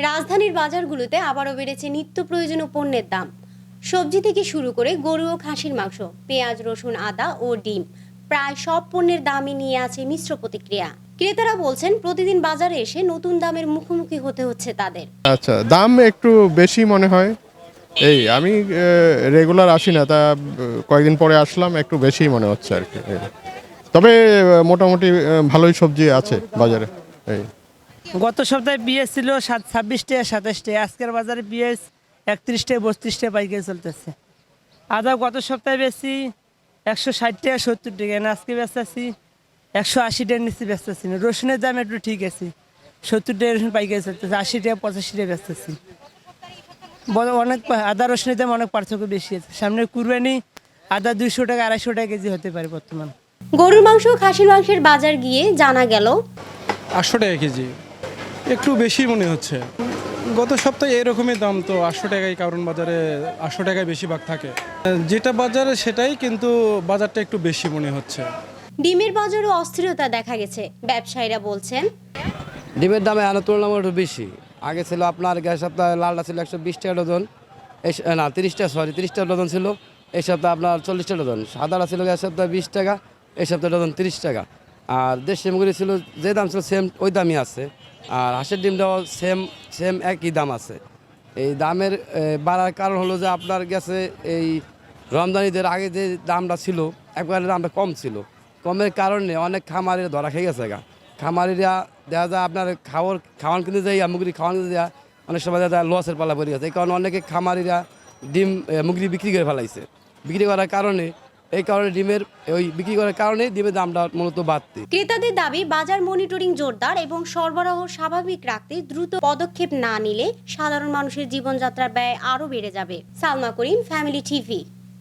রাজধানীর বাজারগুলোতে আবারও বেড়েছে নিত্য প্রয়োজনীয় পণ্যের দাম। সবজি থেকে শুরু করে গরু ও খাসির মাংস, পেঁয়াজ, রসুন, আদা ও ডিম, প্রায় সব পণ্যের দামই নিয়ে আছে মিশ্র প্রতিক্রিয়া। ক্রেতারা বলছেন প্রতিদিন বাজারে এসে নতুন দামের মুখোমুখি হতে হচ্ছে তাদের। আচ্ছা, দাম একটু বেশি মনে হয়। আমি রেগুলার আসি না, তা কয়েকদিন পরে আসলাম, একটু বেশি মনে হচ্ছে আর কি। তবে মোটামুটি ভালোই সবজি আছে বাজারে। এই গত সপ্তাহে পেঁয়াজ ছিল 26 টাকা 27 টাকা, আজকের বাজারে পেঁয়াজ 31 টাকা 32 টাকা পাইকারি চলতেছে। আদা গত সপ্তাহে বেশি 160 টাকা 70 টাকা, আজকে বেচতেছি 180 টাকার নিচে বেচতেছি না। রসুনের দাম একটু ঠিক আছে, 70 টাকা রসুন পাইকারি চলতেছে, 80 টাকা 85 টাকা বেচতেছি। অনেক আদা রসুনের দাম অনেক পার্থক্য বেশি আছে। সামনে কুরবানি, আদা 200 টাকা 250 টাকা কেজি হতে পারে বর্তমান। গরুর মাংস, খাসির মাংসের বাজার গিয়ে জানা গেল 800 টাকা কেজি, একটু বেশি মনে হচ্ছে। গত সপ্তাহে এরকমই দাম, তো 800 টাকাই, কারণ বাজারে 800 টাকায় বেশিরভাগ থাকে। যেটা বাজারে সেটাই, কিন্তু বাজারটা একটু বেশি মনে হচ্ছে। ডিমের বাজারও অস্থিরতা দেখা গেছে। ব্যবসায়ীরা বলছেন ডিমের দামে আনার তুলনামূলক একটু বেশি। আগে ছিল আপনার গত সপ্তাহে লালটা ছিল 120 টাকা ডজন, না 30 টাকা ডজন ছিল। এই সপ্তাহে আপনার 40 টাকা ডজন। সাদাটা ছিল গত সপ্তাহে 20 টাকা, এই সপ্তাহে ডজন 30 টাকা। আর দেশি মুরগি ছিল যে দাম ছিল সেম ওই দামই আছে। আর হাঁসের ডিমটাও সেম একই দাম আছে। এই দামের বাড়ার কারণ হলো যে আপনার গেছে এই রমজানিদের আগে যে দামটা ছিল একবারে দামটা কম ছিল। কমের কারণে অনেক খামারিরা ধরা খেয়ে গেছে গা। খামারিরা দেখা যায় আপনার খাওয়ান কিনতে যাই, মুরগি খাওয়ান কিনতে যায়, অনেক সময় দেখা যায় লসের পালা পড়ে গেছে। এই কারণে অনেকে খামারিরা ডিম মুরগি বিক্রি করে ফেলাইছে। বিক্রি করার কারণে বিক্রি করার কারণে ডিমের দামটা মূলত বাড়তি। ক্রেতাদের দাবি বাজার মনিটরিং জোরদার এবং সরবরাহ স্বাভাবিক রাখতে দ্রুত পদক্ষেপ না নিলে সাধারণ মানুষের জীবনযাত্রার ব্যয় আরও বেড়ে যাবে। সালমা করিম, ফ্যামিলি টিভি।